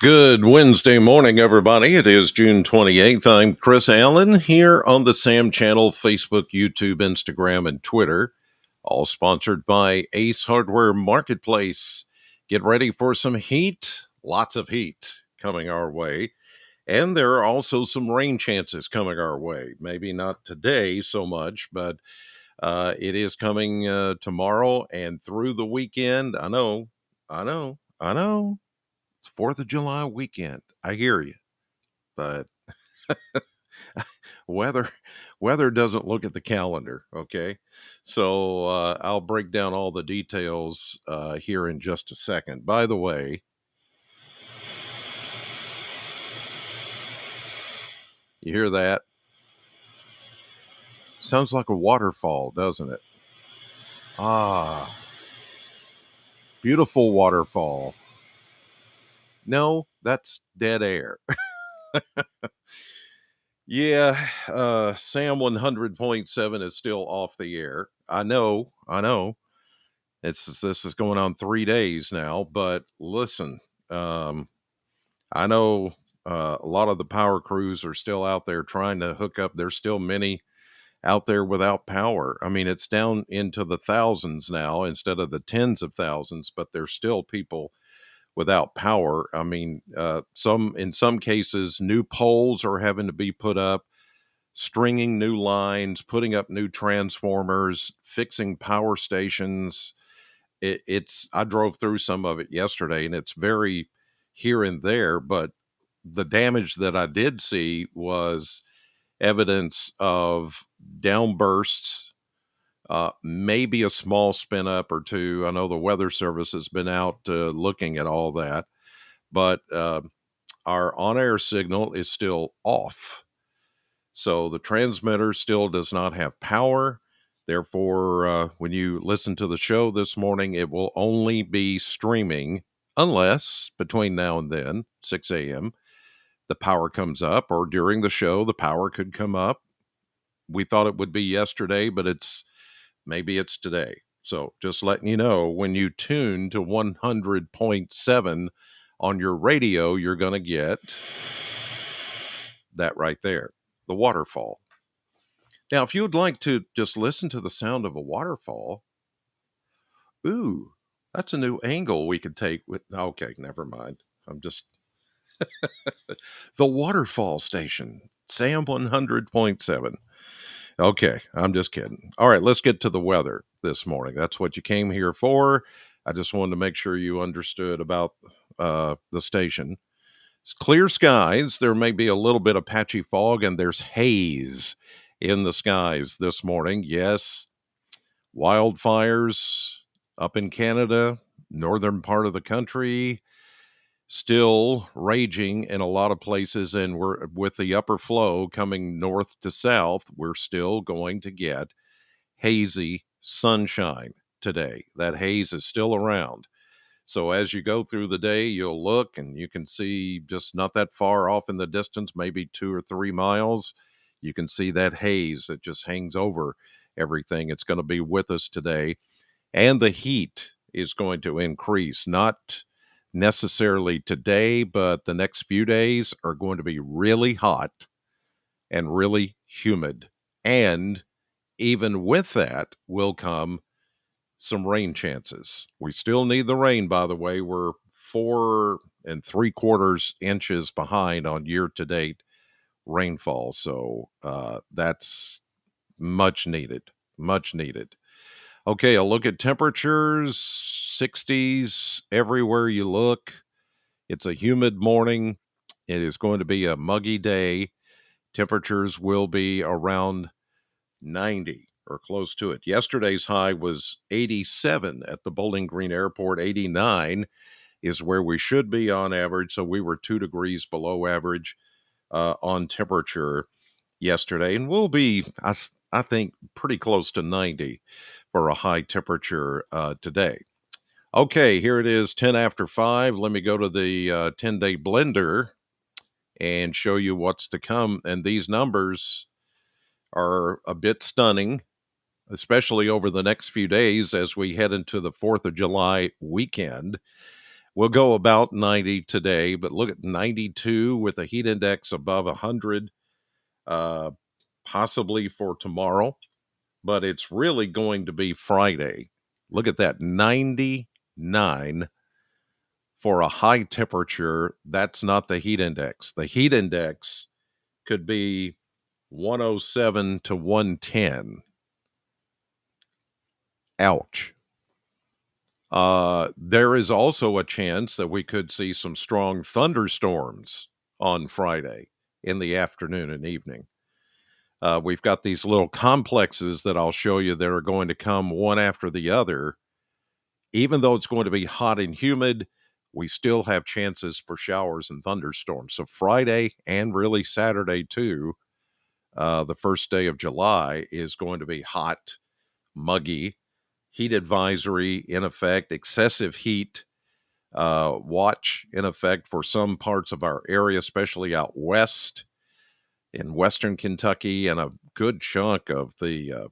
Good Wednesday morning, everybody. It is June 28th. I'm Chris Allen here on the SAM channel, Facebook, YouTube, Instagram, and Twitter, all sponsored by Ace Hardware Marketplace. Get ready for some heat, lots of heat coming our way. And there are also some rain chances coming our way. Maybe not today so much, but it is coming tomorrow and through the weekend. I know. It's 4th of July weekend. I hear you, but weather weather doesn't look at the calendar, okay? So I'll break down all the details here in just a second. By the way, you hear that? Sounds like a waterfall, doesn't it? Ah, beautiful waterfall. No, that's dead air. Yeah, Sam 100.7 is still off the air. I know. This is going on 3 days now, but listen, um, I know a lot of the power crews are still out there trying to hook up. There's still many out there without power. I mean, it's down into the thousands now instead of the tens of thousands, but there's still people without power. I mean, in some cases, new poles are having to be put up, stringing new lines, putting up new transformers, fixing power stations. It's I drove through some of it yesterday, and it's very here and there, but the damage that I did see was evidence of downbursts, maybe a small spin up or two. I know the Weather Service has been out looking at all that, but our on air signal is still off. So the transmitter still does not have power. Therefore, when you listen to the show this morning, it will only be streaming unless between now and then, 6 a.m., the power comes up, or during the show, the power could come up. We thought it would be yesterday, but maybe it's today. So just letting you know, when you tune to 100.7 on your radio, you're going to get that right there, the waterfall. Now, if you would like to just listen to the sound of a waterfall, ooh, that's a new angle we could take with. Okay, never mind. I'm just the waterfall station, Sam 100.7. Okay, I'm just kidding. All right, let's get to the weather this morning. That's what you came here for. I just wanted to make sure you understood about the station. It's clear skies. There may be a little bit of patchy fog, and there's haze in the skies this morning. Yes, wildfires up in Canada, northern part of the country, still raging in a lot of places. And we're with the upper flow coming north to south, we're still going to get hazy sunshine today. That haze is still around. So as you go through the day, you'll look and you can see just not that far off in the distance, maybe 2 or 3 miles. You can see that haze that just hangs over everything. It's going to be with us today. And the heat is going to increase, not necessarily today, but the next few days are going to be really hot and really humid. And even with that will come some rain chances. We still need the rain, by the way. We're 4.75 inches behind on year to date rainfall. So that's much needed, much needed. Okay, a look at temperatures, 60s everywhere you look. It's a humid morning. It is going to be a muggy day. Temperatures will be around 90 or close to it. Yesterday's high was 87 at the Bowling Green Airport. 89 is where we should be on average. So we were 2 degrees below average on temperature yesterday. And we'll be, I think, pretty close to 90 for a high temperature today. Okay, here it is, 10 after 5. Let me go to the 10-day blender and show you what's to come. And these numbers are a bit stunning, especially over the next few days as we head into the 4th of July weekend. We'll go about 90 today, but look at 92 with a heat index above 100, uh, possibly for tomorrow, but it's really going to be Friday. Look at that, 99 for a high temperature. That's not the heat index. The heat index could be 107 to 110. Ouch. There is also a chance that we could see some strong thunderstorms on Friday in the afternoon and evening. We've got these little complexes that I'll show you that are going to come one after the other. Even though it's going to be hot and humid, we still have chances for showers and thunderstorms. So Friday and really Saturday too, the first day of July, is going to be hot, muggy, heat advisory in effect, excessive heat watch in effect for some parts of our area, especially out west in western Kentucky, and a good chunk of the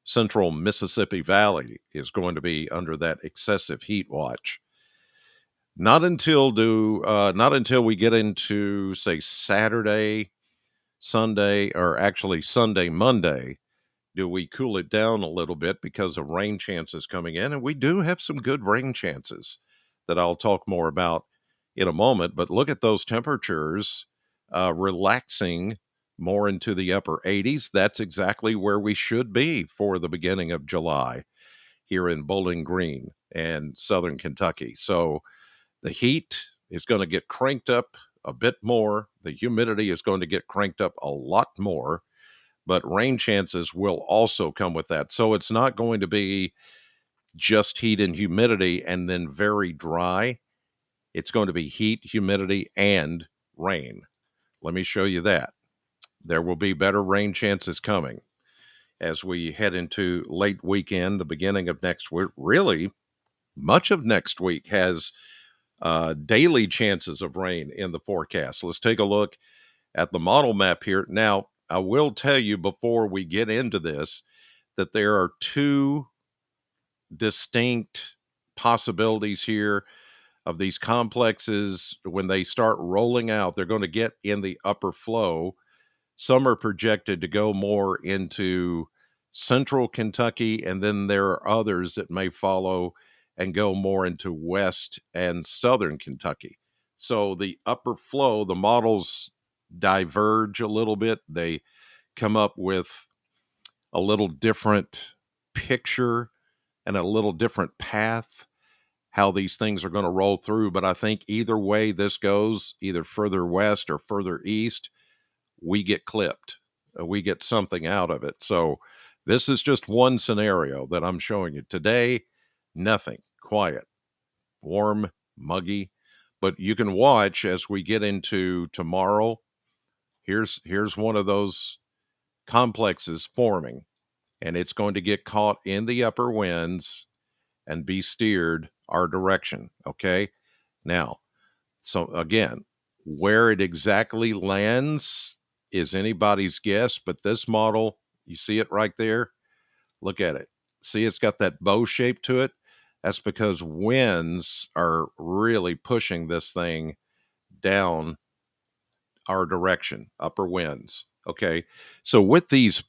central Mississippi Valley is going to be under that excessive heat watch. Not until we get into, say, Saturday, Sunday, or actually Sunday, Monday, do we cool it down a little bit because of rain chances coming in. And we do have some good rain chances that I'll talk more about in a moment. But look at those temperatures relaxing more into the upper 80s. That's exactly where we should be for the beginning of July here in Bowling Green and southern Kentucky. So the heat is going to get cranked up a bit more. The humidity is going to get cranked up a lot more, but rain chances will also come with that. So it's not going to be just heat and humidity and then very dry. It's going to be heat, humidity, and rain. Let me show you that. There will be better rain chances coming as we head into late weekend, the beginning of next week. Really, much of next week has daily chances of rain in the forecast. Let's take a look at the model map here. Now, I will tell you before we get into this that there are two distinct possibilities here of these complexes. When they start rolling out, they're going to get in the upper flow. Some are projected to go more into central Kentucky, and then there are others that may follow and go more into west and southern Kentucky. So the upper flow, the models diverge a little bit. They come up with a little different picture and a little different path how these things are going to roll through. But I think either way this goes, either further west or further east, we get clipped. We get something out of it. So this is just one scenario that I'm showing you. Today, nothing, quiet, warm, muggy. But you can watch as we get into tomorrow. Here's one of those complexes forming, and it's going to get caught in the upper winds and be steered our direction. Okay. Now, so again, where it exactly lands is anybody's guess, but this model, you see it right there? Look at it. See, it's got that bow shape to it. That's because winds are really pushing this thing down our direction, upper winds. Okay. So with these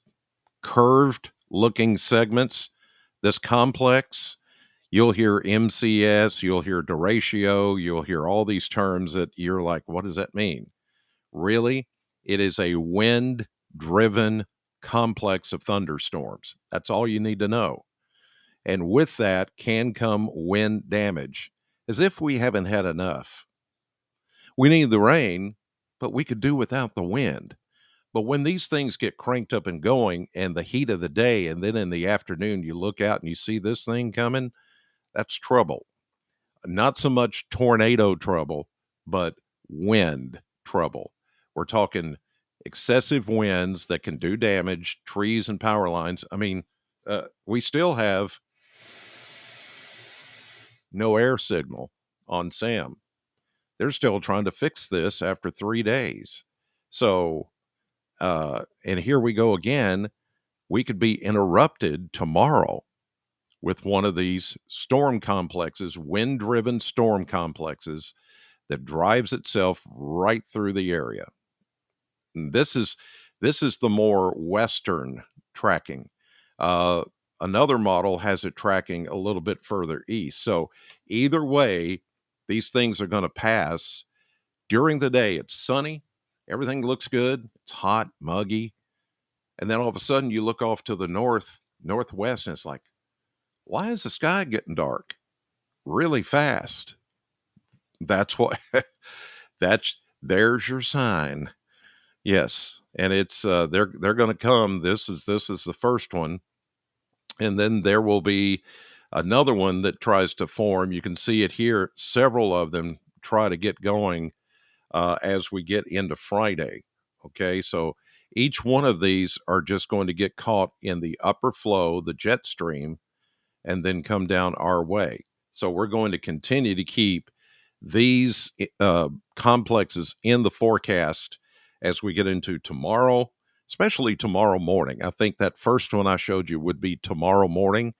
curved looking segments, this complex, you'll hear MCS, you'll hear derecho, you'll hear all these terms that you're like, what does that mean? Really? It is a wind driven complex of thunderstorms. That's all you need to know. And with that can come wind damage, as if we haven't had enough. We need the rain, but we could do without the wind. But when these things get cranked up and going and the heat of the day, and then in the afternoon, you look out and you see this thing coming, that's trouble. Not so much tornado trouble, but wind trouble. We're talking excessive winds that can do damage, trees and power lines. I mean, we still have no air signal on Sam. They're still trying to fix this after 3 days. So, and here we go again. We could be interrupted tomorrow with one of these storm complexes, wind driven storm complexes that drives itself right through the area. And this is the more western tracking. Uh, Another model has it tracking a little bit further east. So either way, these things are going to pass during the day. It's sunny, everything looks good, it's hot, muggy, and then all of a sudden you look off to the northwest, and it's like, why is the sky getting dark really fast? That's what there's your sign. Yes, and it's they're going to come. This is the first one, and then there will be another one that tries to form. You can see it here. Several of them try to get going as we get into Friday. Okay, so each one of these are just going to get caught in the upper flow, the jet stream, and then come down our way. So we're going to continue to keep these complexes in the forecast as we get into tomorrow, especially tomorrow morning. I think that first one I showed you would be tomorrow morning.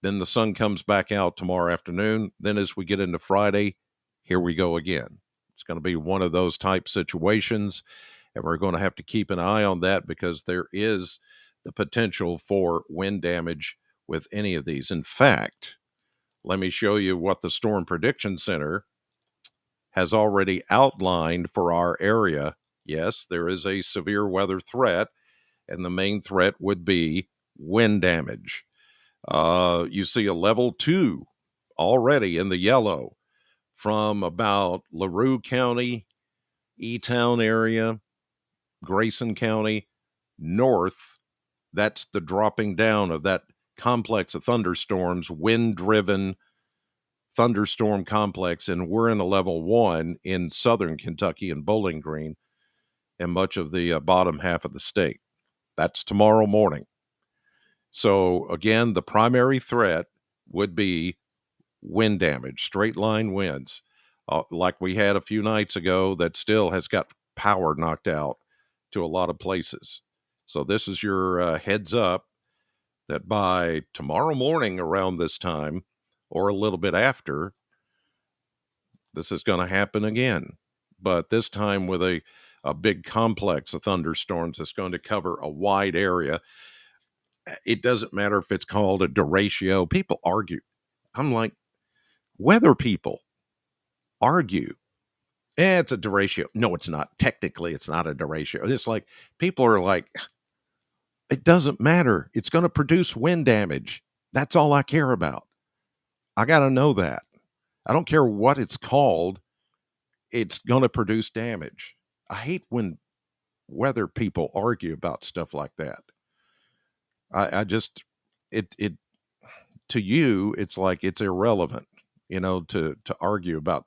Then the sun comes back out tomorrow afternoon. Then as we get into Friday, here we go again. It's going to be one of those type situations, and we're going to have to keep an eye on that because there is the potential for wind damage with any of these. In fact, let me show you what the Storm Prediction Center has already outlined for our area. Yes, there is a severe weather threat, and the main threat would be wind damage. You see a level 2 already in the yellow from about LaRue County, E-Town area, Grayson County, north. That's the dropping down of that complex of thunderstorms, wind-driven thunderstorm complex, and we're in a level 1 in southern Kentucky and Bowling Green and much of the bottom half of the state. That's tomorrow morning. So again, the primary threat would be wind damage, straight line winds, like we had a few nights ago that still has got power knocked out to a lot of places. So this is your heads up that by tomorrow morning around this time or a little bit after, this is going to happen again. But this time with a big complex of thunderstorms that's going to cover a wide area. It doesn't matter if it's called a derecho. People argue. I'm like, weather people argue. It's a derecho. No, it's not. Technically, it's not a derecho. It's like people are like, it doesn't matter. It's going to produce wind damage. That's all I care about. I got to know that. I don't care what it's called. It's going to produce damage. I hate when weather people argue about stuff like that. I just, it, to you, it's like it's irrelevant, to argue about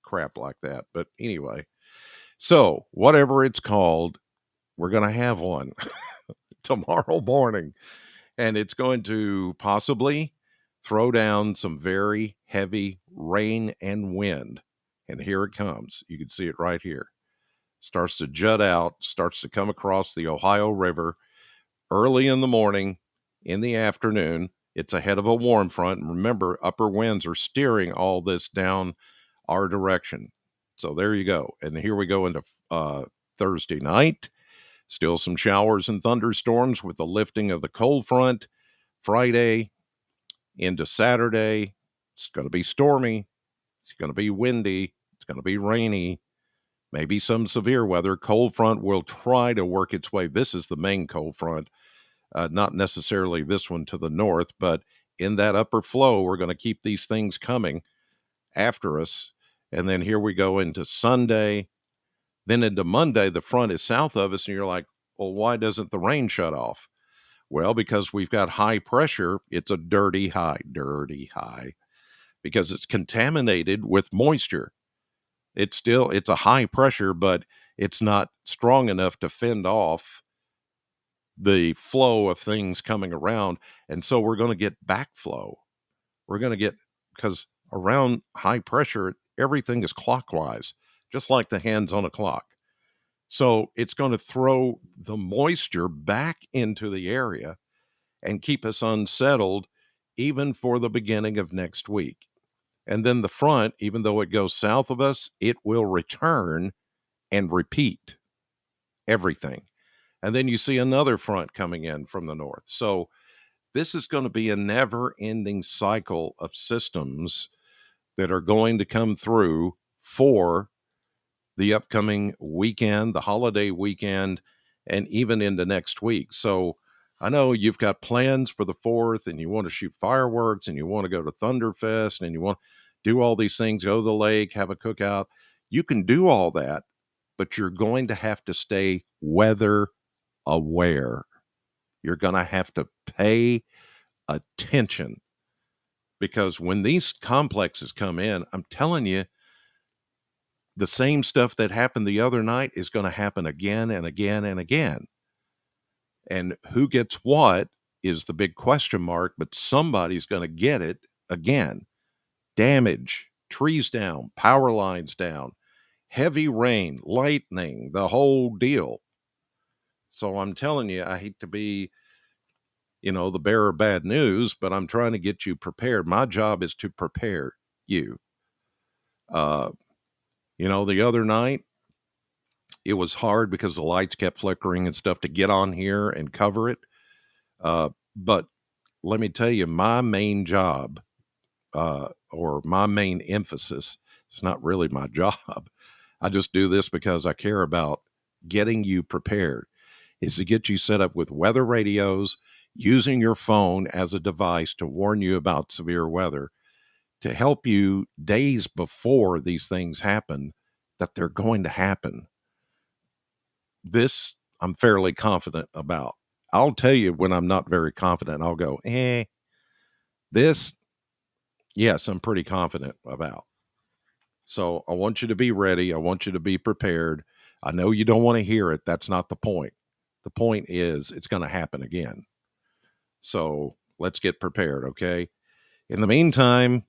crap like that. But anyway, so whatever it's called, we're going to have one tomorrow morning, and it's going to possibly throw down some very heavy rain and wind. And here it comes. You can see it right here. Starts to jut out, starts to come across the Ohio River early in the morning, in the afternoon. It's ahead of a warm front. And remember, upper winds are steering all this down our direction. So there you go. And here we go into Thursday night. Still some showers and thunderstorms with the lifting of the cold front. Friday into Saturday, it's going to be stormy. It's going to be windy. It's going to be rainy. Maybe some severe weather. Cold front will try to work its way. This is the main cold front, not necessarily this one to the north, but in that upper flow, we're going to keep these things coming after us. And then here we go into Sunday. Then into Monday, the front is south of us, and you're like, well, why doesn't the rain shut off? Well, because we've got high pressure. It's a dirty high, because it's contaminated with moisture. It's a high pressure, but it's not strong enough to fend off the flow of things coming around. And so we're going to get backflow. We're going to get, because around high pressure, everything is clockwise, just like the hands on a clock. So it's going to throw the moisture back into the area and keep us unsettled even for the beginning of next week. And then the front, even though it goes south of us, it will return and repeat everything. And then you see another front coming in from the north. So this is going to be a never ending cycle of systems that are going to come through for the upcoming weekend, the holiday weekend, and even into next week. So I know you've got plans for the 4th and you want to shoot fireworks and you want to go to Thunderfest and you want to do all these things, go to the lake, have a cookout. You can do all that, but you're going to have to stay weather aware. You're going to have to pay attention because when these complexes come in, I'm telling you, the same stuff that happened the other night is going to happen again and again and again. And who gets what is the big question mark, but somebody's going to get it again. Damage, trees down, power lines down, heavy rain, lightning, the whole deal. So I'm telling you, I hate to be, the bearer of bad news, but I'm trying to get you prepared. My job is to prepare you. Uh, the other night, it was hard because the lights kept flickering and stuff to get on here and cover it. But let me tell you, my main job, or my main emphasis, it's not really my job. I just do this because I care about getting you prepared, is to get you set up with weather radios, using your phone as a device to warn you about severe weather, to help you days before these things happen, that they're going to happen. This I'm fairly confident about. I'll tell you when I'm not very confident, I'll go, this, yes, I'm pretty confident about. So I want you to be ready. I want you to be prepared. I know you don't want to hear it. That's not the point. The point is it's going to happen again. So let's get prepared, okay? In the meantime,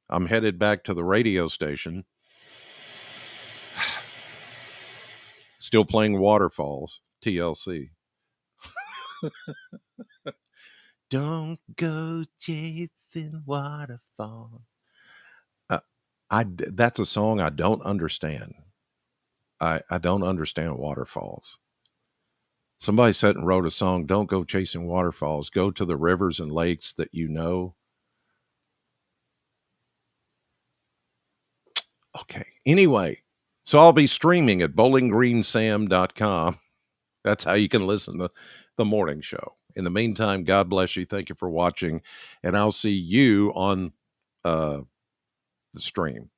I'm headed back to the radio station, still playing Waterfalls, TLC. Don't go chasing waterfalls. That's a song I don't understand. I don't understand waterfalls. Somebody sat and wrote a song, don't go chasing waterfalls, go to the rivers and lakes that you know. Okay. Anyway, so I'll be streaming at bowlinggreensam.com. That's how you can listen to the morning show. In the meantime, God bless you. Thank you for watching, and I'll see you on the stream.